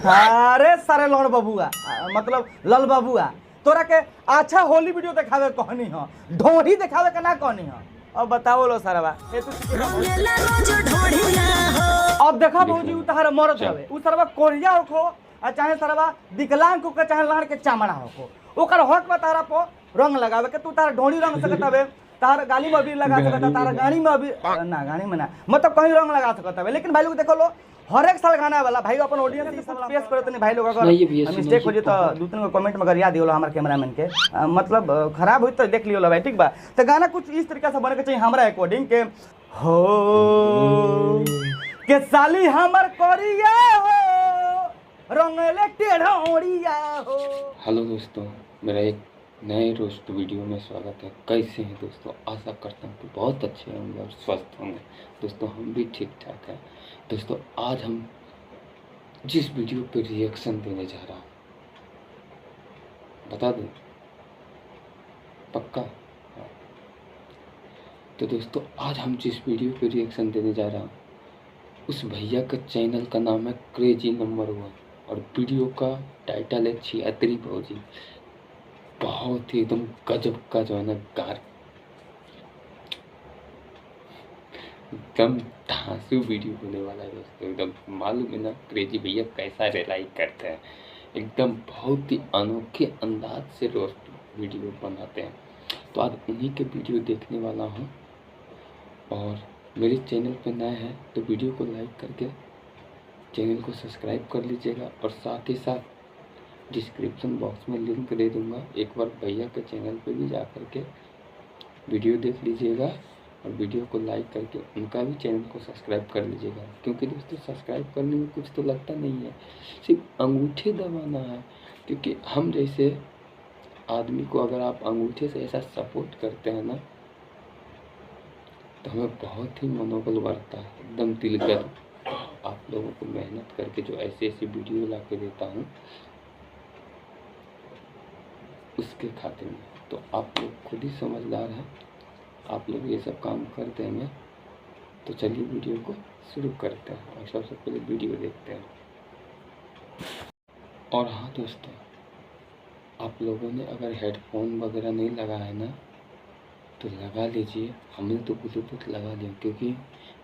अरे सारे लड़ बबुआ मतलब लल बबुआ तोरा के अच्छा होली वीडियो दिखावे कहनी हो ढोढ़ी दिखावे के ना कहनी हो। अब बताओ लो सारा अब देखा भौजी उ तहार मरद हवे उ सरवा कोरिया होखो आ चाहे सरवा विकलांग को चाहे लाड़ के चामड़ा होखो ओकर हक बा तारा पर रंग लगावे के तू तार ढोढ़ी रंग सकत हवे तार गाली में अबीर लगा सकता तार गाड़ी में अभी ना गाड़ी में ना मतलब कहीं रंग लगा सकता है। लेकिन भाई लोग देखो लो हर एक साल गाना वाला भाई अपन ऑडियंस ये सब पेश करते नहीं भाई लोग अगर मिस्टेक हो जाए तो दो तीन को कमेंट में अगर याद दियो हमारे कैमरामैन के मतलब खराब हुई तो देख लियो भाई ठीक बा। तो गाना कुछ इस तरीके से बने के चाहिए हमारा अकॉर्डिंग के हो के साली हमर कोरिया हो रंगले टेढ़ोड़िया हो। हेलो दोस्तों, मेरा एक नए रोस्ट वीडियो में स्वागत है। कैसे हैं दोस्तों? आशा करता हूँ कि बहुत अच्छे होंगे और स्वस्थ होंगे। दोस्तों हम भी ठीक ठाक हैं। दोस्तों आज हम जिस वीडियो पे रिएक्शन देने जा रहा हूँ बता दूँ पक्का? तो दोस्तों आज हम जिस वीडियो पे रिएक्शन देने जा रहा हूँ उस भैया का चैनल का नाम है क्रेजी नंबर 1 और वीडियो का टाइटल है छिहत्तरी भौजी। बहुत ही एकदम गजब का जो है ना गार एकदम धांसू वीडियो होने वाला है दोस्तों। एकदम मालूम है ना क्रेजी भैया कैसा रिलाई करते हैं, एकदम बहुत ही अनोखे अंदाज से रोस्ट वीडियो बनाते हैं। तो आज उन्हीं के वीडियो देखने वाला हूँ और मेरे चैनल पे नए हैं तो वीडियो को लाइक करके चैनल को सब्सक्राइब कर लीजिएगा और साथ ही साथ डिस्क्रिप्शन बॉक्स में लिंक दे दूंगा। एक बार भैया के चैनल पे भी जा कर के वीडियो देख लीजिएगा और वीडियो को लाइक करके उनका भी चैनल को सब्सक्राइब कर लीजिएगा। क्योंकि दोस्तों सब्सक्राइब करने में कुछ तो लगता नहीं है, सिर्फ अंगूठे दबाना है। क्योंकि हम जैसे आदमी को अगर आप अंगूठे से ऐसा सपोर्ट करते हैं ना तो हमें बहुत ही मनोबल बढ़ता है, एकदम दिलगत। आप लोगों को मेहनत करके जो ऐसी ऐसी वीडियो ला के देता हूँ उसके खातिर में, तो आप लोग खुद ही समझदार हैं, आप लोग ये सब काम कर देंगे। तो चलिए वीडियो को शुरू करते हैं और सबसे पहले वीडियो देखते हैं। और हाँ दोस्तों, आप लोगों ने अगर हेडफोन वगैरह नहीं लगा है ना तो लगा लीजिए। हमने तो ब्लूटूथ लगा लिया क्योंकि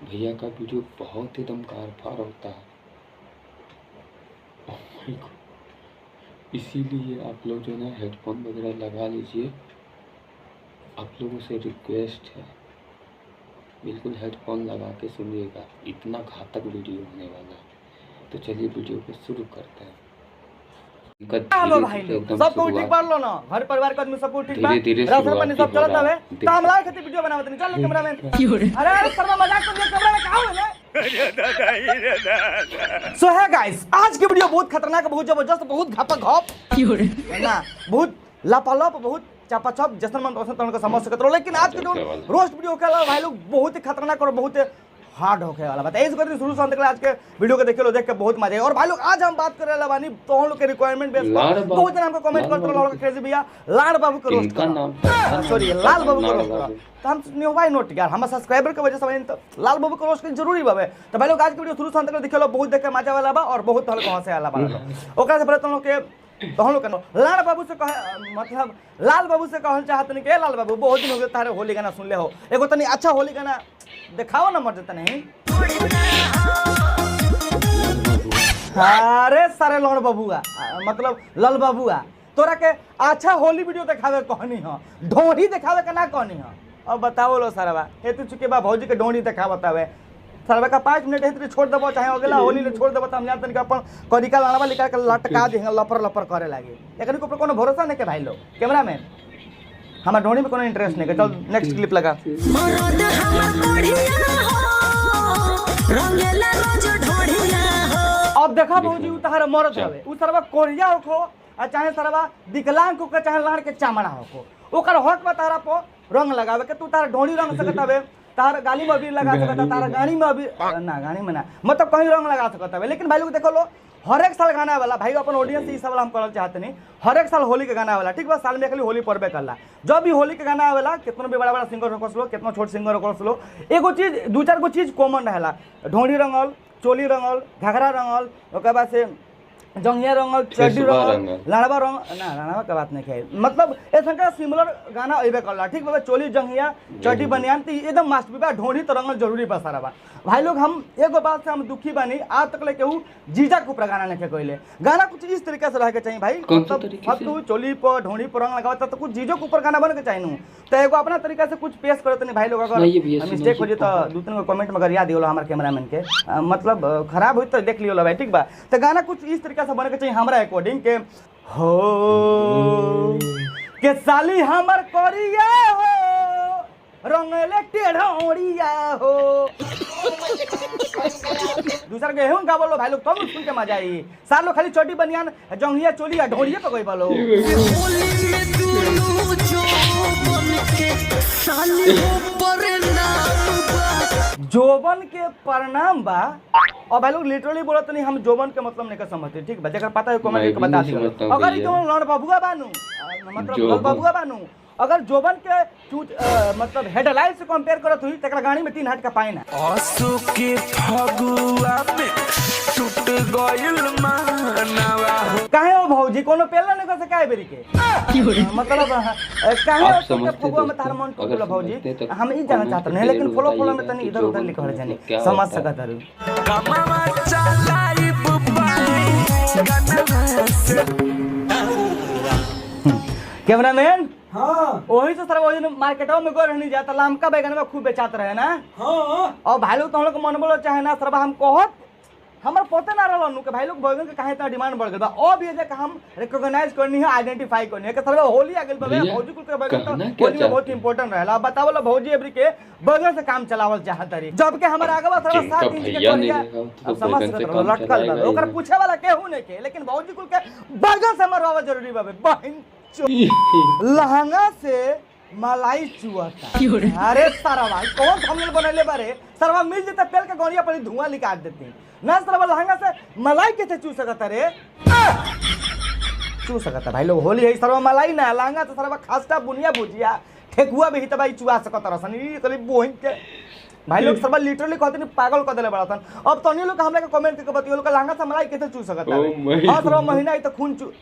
भैया का वीडियो बहुत ही दमकार फार होता है। ओह माय गॉड, इसीलिए आप लोग जो ना हेडफोन वगैरह लगा लीजिए। आप लोगों से रिक्वेस्ट है, बिल्कुल हेडफोन लगा के सुनिएगा, इतना घातक वीडियो होने वाला है। तो चलिए वीडियो को शुरू करते हैं। सब को ठीक कर लो ना, घर परिवार का आदमी सब को ठीक बा, धीरे राशन पानी सब चलत हवे त हम लाए खातिर वीडियो बनावत नहीं। चल कैमरामैन, अरे सर्व मजाक कर कैमरा में का होले। सो है गाइस, आज की वीडियो बहुत खतरनाक, बहुत जबरदस्त, बहुत घापक घप ना, बहुत लापालाप, बहुत चापाचप जैसन मन वैसन तन को समझ सकत रहो। लेकिन आज के जो रोस्ट वीडियो के भाई लोग बहुत ही खतरनाक और बहुत हार्ड होके वाला बात है। इस करके शुरू से अंत तक आज के वीडियो को देखे लो, देख के बहुत मजा आएगा। और भाई लोग आज हम बात कर रहे बानी तो हम लोग के रिक्वायरमेंट बेस पर बहुत जन हमको कमेंट करते रहो क्रेजी भैया लाड़ बाबू को रोस्ट करो, सॉरी लाल बाबू को रोस्ट करो। तो हम न्यू भाई नोट यार हम सब्सक्राइबर के वजह से तो लाल बाबू को रोस्ट जरूरी बाबे। तो भाई लोग आज के वीडियो शुरू से अंत तक देखे लो, बहुत देख के मजा वाला बा और बहुत हल कहां से आला बा। ओकरा से पहले तुम लोग के तो हम लोग लाल बाबू से कहे मतलब लाल बाबू से कहल चाहत नहीं के लाल बाबू बहुत दिन हो गए तारे होली गाना सुन ले हो, एगो तनी अच्छा होली गाना दिखाओ ना मर जाता नहीं। अरे सारे लड़ बबुआ मतलब लल बबुआ तोरा के अच्छा होली वीडियो दिखावे कहनी हो ढोढ़ी दिखावे के ना कहनी हो। अब बताओ लो सरवा हेतु चुके बा भौजी के ढोढ़ी दिखा बतावे सरवा का 5 मिनट हेतु छोड़ देबो चाहे अगला होली ले छोड़ देबो त हम जानतन के अपन करिका लाड़वा निकाल के लटका देंगे, लपर लपर करे लागे। एकनी को कोनो भरोसा नहीं के भाई लोग। कैमरामैन हमारा ढोढ़ी में कोनो इंटरेस्ट नहीं के। चल नेक्स्ट क्लिप लगा। अब देखा भौजी उ तहार मरद हवे उ सरवा कोरिया होखो आ चाहे सरवा विकलांग को चाहे लाड़ के चामड़ा होखो ओकर हक बा तारा पर रंग लगावे के तू तार ढोढ़ी रंग सकत हवे, तार गाली में अबीर लगा सकता, तार गाड़ी में अबीर ना गाड़ी में ना मतलब कहीं रंग लगा सकता है। लेकिन भाई लोग देखो लो हर एक साल गाना वाला भाई अपन ऑडियंस ये सब हम करल चाहते नहीं, हर एक साल होली के गाना वाला ठीक बा, साल में खाली होली पड़बे करला। जब भी होली के गाना आवेला कितना भी बड़ा बड़ा सिंगर होकर लो, कितना छोट सिंगर होकर लो, एगो चीज दो चार गो चीज कॉमन रहेला, ढोढ़ी रंगल, चोली रंगल, घाघरा रंगल, ओकर बाद से जंगिया रंगल चड्डी फेसबा रंगल रंगल। लाड़वा रंग ना लाड़वा के बात नहीं है मतलब ऐसा का सिमिलर गाना अइबे करला ठीक बा चोली जंगिया चड्डी बनियान ती एकदम मस्त बा ढोड़ी तो रंगल जरूरी बा सारा बा भाई लोग हम एगो बात से हम दुखी बानी आज तक ले केहू जीजा के ऊपर गाना नहीं कोइले गाना कुछ इस तरीके से रह के चाहिए भाई कौन सा तरीके अब से? तू चोली पर ढोड़ी पर रंग लगावता तो कुछ जीजो के ऊपर गाना बन के चाहिए तो एगो अपना तरीका से कुछ पेश करत नहीं भाई लोग अगर नहीं, ये भी है, मिस्टेक हो सुनो, जाए तो दो तीन गो कमेंट में अगर याद दियो हमारे कैमरामैन के मतलब खराब हुई तो देख लियो भाई ठीक बा तो गाना कुछ इस तरीके से बन के चाहिए हमारा अकॉर्डिंग के हो के साली हमर करिया हो रंगले टेढ़ोड़िया हो दूसरा के हेउन गावलो भाई लोग तुम सुन के मजा आई सार लोग खाली चड्डी बनियान जंगिया चोली या ढोड़िए पे कोई बोलो जोबन के परिणाम बा और भाई लोग लिटरली बोलत नहीं हम जोबन के मतलब नहीं कर समझते ठीक बा जेकर पता है कमेंट मैं के भी बता नहीं दियो समझता हूँ अगर ई भैया। तो लड़ बबुआ बानू मतलब लड़ जोबन। बबुआ बानू अगर जोबन के मतलब हेडलाइट से कंपेयर करत हुई तकरा गाड़ी में 3 हाथ का पाए ना आंसू के फगुआ में टूट गइल मानवा हो। काहे हो भौजी कोनो पेला नहीं कर सका है बेरी के मतलब काहे आप हो समझते के फगुआ में दोस्तों, तार मन अगर टूटला भौजी समझते तो हम ई जानना चाहते हैं लेकिन कमेंट फॉलो फॉलो में बताइएगा तनी कि इधर उधर जोबन लिखल मतलब जानी क्या समझ होता है। सकत हरु कमावा चलाई बुबाई गनवा से कैमरामैन हाँ वही से सर वही मार्केटों में गो रहनी जाता लामका बैगन में खूब बेचात रहे ना हाँ और भाई लोग तो हम लोग मन बोलो चाहे ना सरबा हम कहत हमार पते ना रहल के भाई लोग बैगन के काहे इतना डिमांड बढ़ गइल बा और भी जे हम रिकॉग्नाइज करनी है आइडेंटिफाई करनी है कि सरबा होली आ गइल बा भैया, भौजी कुल के बैगन कहना तो क्या होली में बहुत चाहते हैं? इंपॉर्टेंट रहेला अब बतावल भौजी एबरी के बैगन से काम चलावल चाहत रही जबकि हमारा आगवा सरबा जिनका 7 इंच के भैया नहीं करिया रहेगा, तो अब समझ बैगन से सकत काम लटकल बा चलाएगा ओकर ही। पूछे वाला केहू नहीं के लेकिन भौजी कुल के बैगन से मरवावा जरूरी बा बहन लहंगा से मलाई चुआता अरे सारा भाई कौन थंबनेल बनैले बारे सरवा मिल जेते तेल के गौनिया पर धुआं निकाल देते ना सरवा लहंगा से मलाई कैसे चू सकता रे चू सकता भाई लोग होली है सरवा मलाई ना लहंगा से सरवा खास्ता बुनिया भुजिया ठेकुआ भी हित भाई चुआ सकता रसन ई कली बोहिन के भाई लोग सरवा लिटरली कहते नहीं पागल कर देले बड़ा सन अब तनी लोग हमरा के कमेंट करके बतियो लोग लहंगा से मलाई कैसे चू सकता ओ रे माय हां सरवा महीना ई तो खून चू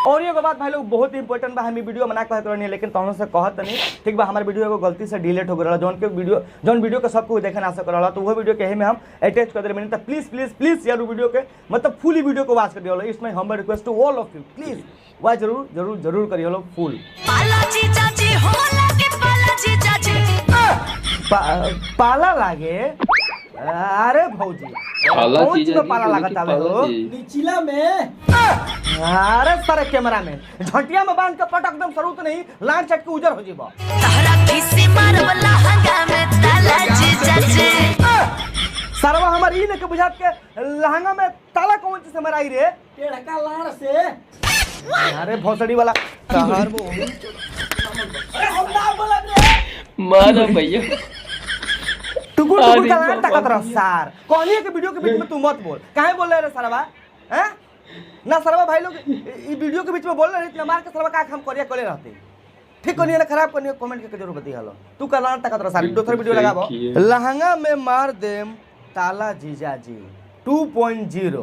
और ये बात भाई लोग बहुत इंपॉर्टेंट बा हम ई वीडियो बना के करनी है लेकिन तहनो से कहत नहीं ठीक बा हमारे वीडियो एगो गलती से डिलीट हो गया जौन वीडियो के सबको देखे ना सक रहा तो वो वीडियो के में हम अटैच कर दे तो प्लीज प्लीज प्लीज यार वीडियो के मतलब फुल वीडियो को वॉच कर दियो इसमें हम request to all of you please watch जरूर जरूर जरूर करिए लोग फुल पालाजी चाची हो लागे पालाजी चाची पाला लागे अरे भौजी पाला कौन चीज चीज में पाला लागता है हो निचिला में अरे सारे कैमरा में झटिया में बांध के पटक दम सरूत नहीं लाट चट के उजर हो जीबो तहरा किसी मारवला हंगा में तालाजी चाची सरवा हमार ई ने के बुझात के लहंगा में ताला कौन चीज से मराई रे टेढ़का लाड़ से अरे भोसड़ी वाला कहर वो अरे हम ना बोलब रे मारा भैया टुकुर अरे टुकुर का लाट बाबा। तकत रह सार कहनी के वीडियो के बीच में तू मत बोल काहे बोल रहे रे सरवा हैं ना सरवा भाई लोग ई वीडियो के बीच में बोल रहे इतना मार के सरवा का हम करिया करे रहते ठीक कोनी ना खराब कोनी कमेंट करके जरूर बती हालो तू का लाट तकत रह सार दूसरा वीडियो लगाबो देखिए। लहंगा में मार देम ताला जीजा जी 2.0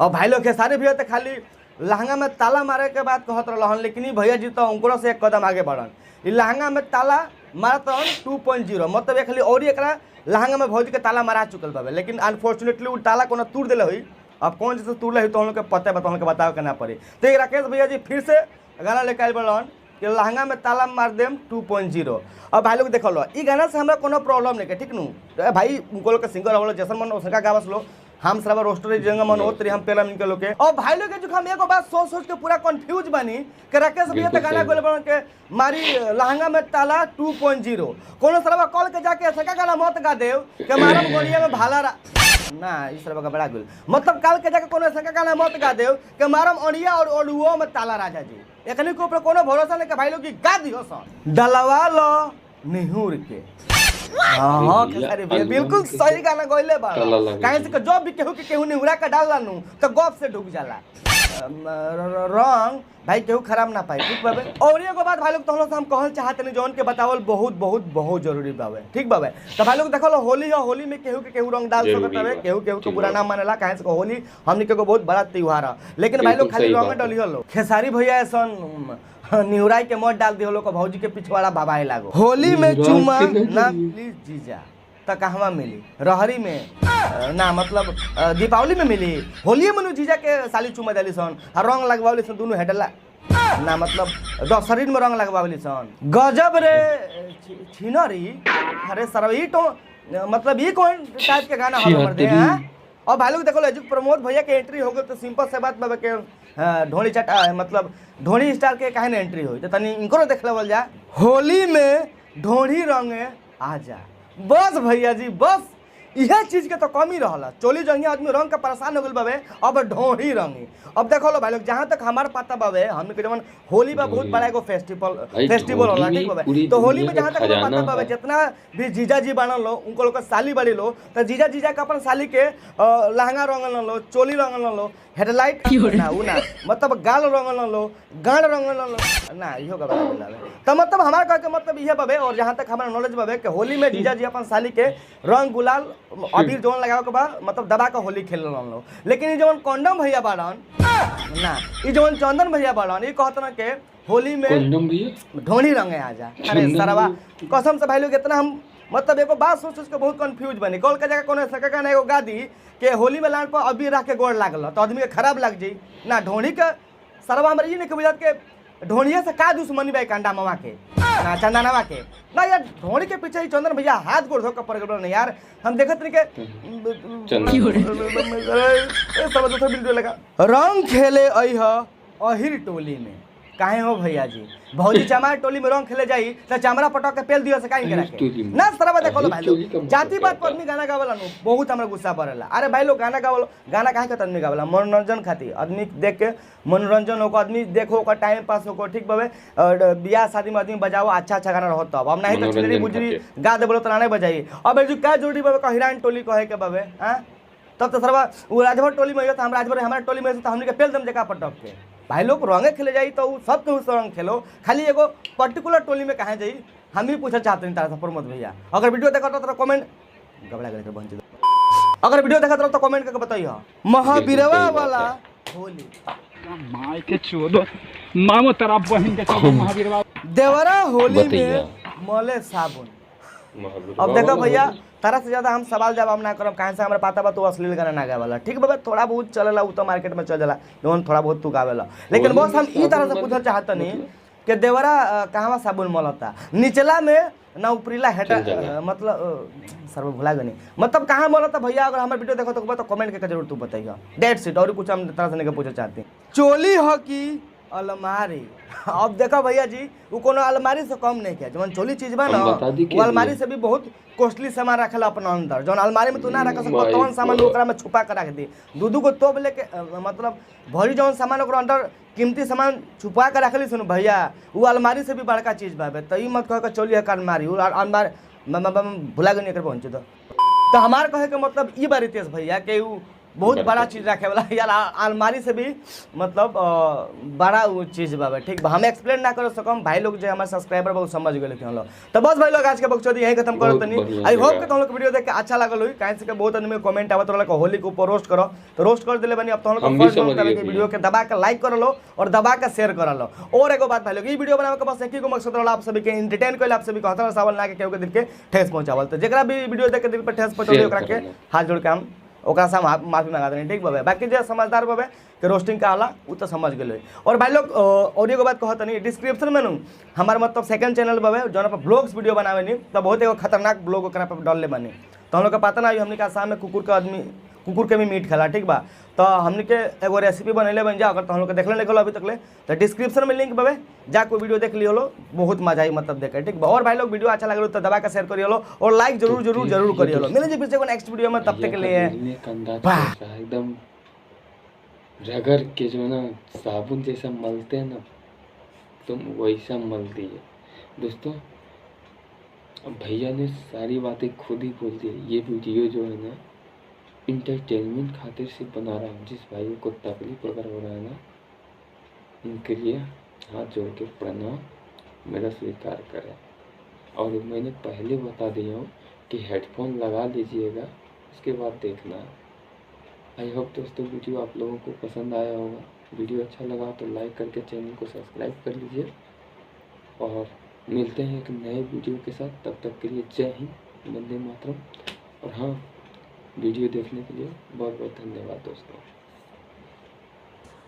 और भाई लोग के सारे भी तो खाली लहंगा में ताला मारे के बाद कहत रहन लेकिन ई भैया जी तो उनको से एक कदम आगे बढ़न ई लहंगा में ताला मारतन 2.0 मतलब ये खाली और एकरा लहंगा में भौजी के ताला मारा चुकल बाबे लेकिन अनफॉर्चुनेटली उ ताला कोनो तोड़ देले होई अब कौन से तोड़ ले तो हम लोग के पता बता हम लोग के बताओ के ना पड़ी तो ये राकेश भैया जी फिर से गाना लेके आइल बड़न कि लहंगा में ताला मार देम 2.0 अब भाई लोग देखो लो ई गाना से हमरा कोनो प्रॉब्लम नहीं के ठीक नु तो भाई उनको लोग के सिंगर वाला जैसन मन उसका गावस लो हम सब रोस्टर जंग मन होत हम पेला मिल के लोग के और भाई लोग के जो हम एगो बात सोच सोच के पूरा कंफ्यूज बनी कि राकेश भैया तो गाना गोले बन के मारी लहंगा में ताला 2.0 कोनो सरवा कॉल के जाके सका गाना मत गा देव के मारम गोलिया में भाला ना इस तरह का बड़ा गुल मतलब काल के जाके कोनो सका गाना मत गा देव के मारम अड़िया और ओडुओ में ताला राजा जी एकनी के ऊपर कोनो भरोसा नहीं के भाई लोग की गा दियो सन डलवा लो निहुर के हाँ खेसारी भैया बिल्कुल सही गाना गइले बा ताला लगे काहे से कि जब भी केहू के केहू निहुरा के डाल लानू तो गप से ढुक जाला रंग भाई केहू खराब ना पाई ठीक बाबे। और एगो बात भाई लोग तो हम कहल चाहते नहीं जौन के बतावल बहुत बहुत बहुत जरूरी बाबे ठीक बाबे। तो भाई लोग देखो होली है, होली में केहू के केहू रंग डाल सकत हवे, केहू केहू के बुरा ना मानेला काहे से होली हमनी के बहुत बड़ा त्योहार है। लेकिन भाई लोग खाली रंग डली हलो खेसारी भैया ऐसन निहुराई के मत डाल दियो लोग भौजी के पिछवाड़ा बाबाए लागो। होली में चुमा ना प्लीज जीजा त कहवा मिली, रहरी में ना मतलब दीपावली में मिली, होली में जीजा के साली चुमा दिली सन और रंग लगवावली सन दोनों हेडला ना मतलब शरीर में रंग लगवावली सन। गजब रे छिनरी अरे सरवी तो मतलब ये कौन टाइप के गाना हम कर दे हैं। और भाई लोग देखो एजुक प्रमोद भैया के एंट्री हो गई तो सिंपल से बात बाबा के ढोली चटा मतलब ढोली स्टार के काहे न एंट्री होई तो तनी इनको देख लेवल जा। होली में ढोली रंगे आ जा बस भैया जी बस यह चीज के तो कमी रहला। चोली जंगी आदमी रंग का परेशान हो गल बाबे अब ढोही रंगी। अब देखो लो भाई लोग जहाँ तक हमारे पता बाबे हमने के जवन होली बा बहुत बड़ा एगो फेस्टिवल होला ठीक बाबे। तो होली में जहाँ तक हमारे पता बाबे जितना भी जीजा जी बनल लो उनको लोग साली बड़ी लो तो जीजा जीजा का अपन साली के लहंगा रंगल लो, चोली रंगल लो, हेडलाइट ना उ ना मतलब गाल रंगल लो, गाड़ रंगल लो ना इहो का बता तो मतलब हमारा कह के मतलब यह बाबे। और जहाँ तक हमारा नॉलेज बाबे कि होली में जीजा जी अपन साली के रंग गुलाल अबीर जौन लगावे के बाद मतलब दबा के होली खेल लो। लेकिन ये जौन कंडम भैया बाड़न ना ये जौन चंदन भैया बाड़न ये कहत ना के होली में ढोली रंगे आ जा। अरे सरवा कसम से भाई लोग इतना हम मतलब एगो बात सोच के बहुत कंफ्यूज बनी। कल के जगह कोनो सका ना एगो गादी के होली में लान पर अबीर रख के गोड़ लागल तो आदमी के खराब लग जाई ना। ढोली के सरवा हमरा ये नहीं के बुझात के ढोलिया से का दुश्मनी भाई कांडा मामा के ना चंदनवा के ना यार। ढोली के पीछे ही चंदन भैया हाथ गोड़ धो के पड़ गए नहीं यार। हम देखत नहीं के सब दूसरा वीडियो लगा रंग खेले अहिर टोली में काहे हो भैया जी भौजी चमार टोली में रंग खेले जाई तो चमड़ा पटक के पेल दियो से काहे करा के ना सरवा देखो भाई लोग जाति बात पर आदमी गाना गावला नो बहुत हमरा गुस्सा पड़ेला। अरे भाई लोग गाना गावलो गाना काहे के आदमी गावला मनोरंजन खातिर आदमी देख के मनोरंजन हो आदमी देखो ओकर टाइम पास हो ठीक बाबे। और बियाह शादी में आदमी बजाओ अच्छा अच्छा गाना रहत अब हम नहीं तो चिड़री बुजरी गा देबलो त ना बजाई। अब जो का जोड़ी बाबे का हिरान टोली कहे के बाबे हां तब तो सरवा वो राजभर टोली में तो हम राजभर हमारा टोली में तो हमनी के पेल दम जका पटक के भाई लोग रंगे खेले जाई तो सब के रंग खेलो खाली एगो पर्टिकुलर टोली में कहाँ जाई हम भी पूछना चाहते हैं तारा से प्रमोद भैया। अगर वीडियो देखा तो कमेंट गबड़ा करके बंद अगर वीडियो देखा तो कमेंट करके बताइए महावीरवा वाला होली माय के चोदो मामो तेरा बहन के चोदो महावीरवा देवरा होली में मले साबुन। अब देखो भैया तारा से ज्यादा हम सवाल जवाब ना करब काहे से हमरा पता बा तू अश्लील गाना ना गावेला ठीक बा थोड़ा बहुत चलेला उ तो मार्केट में चल जाला जौन थोड़ा बहुत तू गावेला। लेकिन बस हम ई तरह से पूछल चाहत नहीं कि देवरा कहवा साबुन मलता निचला में ना ऊपरीला हेटा मतलब सर्व भुला गनी मतलब कहाँ मलता भैया। अगर हमारे वीडियो देखो तो कमेंट करके जरूर तू बताइए डेट्स इट। और कुछ हम तरह से नहीं पूछना चाहते चोली हो कि अलमारी। अब देखो भैया जी वो कोनो अलमारी से कम नहीं किया जवन चोली चीज बा ना वो अलमारी से भी बहुत कॉस्टली सामान रखला अपन अंदर जौन अलमारी में तू ना रख सकता तौन सामान ओकरा में छुपा कर रख दी दू को तोब लेके मतलब भरी जौन सामान ओकरा अंदर कीमती सामान छुपा कर रखली सुन भैया वो अलमारी से भी बड़का चीज बाबे। तो ई मत कह के चोली है अलमारी अलमारी भुला गनी कर पहुंचे तो हमार कहे के मतलब ई बार रितेश भैया के बहुत बड़ा चीज रखे वाला यार अलमारी से भी मतलब बड़ा वो चीज बाबे ठीक हम एक्सप्लेन ना कर सकम भाई लोग जो हमारे सब्सक्राइबर बहुत समझ गए थे हम लोग। तो बस भाई लोग आज के बकचोदी यही खत्म करो तनी। आई होप कि तुम लोग वीडियो देख के अच्छा लागल होई काहे से के बहुत आदमी कमेंट आवत रहल होली के ऊपर रोस्ट करो तो रोस्ट कर देले बनी। अब तुम लोग फर्स्ट करे के वीडियो के दबा के लाइक कर लो और दबा के शेयर कर लो। और एगो बात भाई लोग ई वीडियो बनावे के बस एक ही को मकसद रहल आप सभी के एंटरटेन कइल आप सभी कहत सवाल ना के केहू के दिल के ठेस पहुंचावल। तो जेकरा भी वीडियो देख के दिल पे ठेस पहुंचावे ओकरा के हाथ जोड़ के हम ओकरा से माफी मंगा देनी ठीक बाबे। बाकी जो समझदार बाबे कि रोस्टिंग का आला वो तो समझ गए। और भाई लोग और एगो बात कहत नहीं डिस्क्रिप्शन में हमारे मतलब सेकंड चैनल बाबे जौन पर ब्लॉग्स वीडियो बनावे नहीं तो बहुत एगो खतरनाक ब्लॉग ओकरा पर डालले बनी तो हम लोग का पता ना हमने के आसाम में कुकुर के भी मीट खेला ठीक बा। तो हमने के एगो रेसिपी बनैले बन जा अगर तो हम लोग के देखले नहीं अभी तकले तो डिस्क्रिप्शन में लिंक बाबे जा कोई वीडियो देख लियो लो बहुत मजा आई मतलब देखे ठीक बा। और भाई लोग वीडियो अच्छा लगे तो दबा के शेयर करियो लो और लाइक जरूर जरूर जरूर करियो लो। मिलेंगे फिर से नेक्स्ट वीडियो में तब तक के लिए एकदम रगड़ के जो ना साबुन जैसा मलते हैं ना तुम वैसा मलती है दोस्तों। अब भैया ने सारी बातें खुद ही बोल दी। ये वीडियो जो है ना इंटरटेनमेंट खातिर से बना रहा हूँ। जिस भाइयों को तकलीफ अगर हो रहा है ना, उनके लिए हाथ जोड़ के प्रणाम, मेरा स्वीकार करें। और मैंने पहले बता दिया हूँ कि हेडफोन लगा लीजिएगा, उसके बाद देखना। आई होप दोस्तों वीडियो आप लोगों को पसंद आया होगा। वीडियो अच्छा लगा तो लाइक करके चैनल को सब्सक्राइब कर लीजिए और मिलते हैं एक नए वीडियो के साथ। तब तक के लिए जय हिंद, वंदे मातरम। और हाँ, वीडियो देखने के लिए बहुत बहुत धन्यवाद दोस्तों।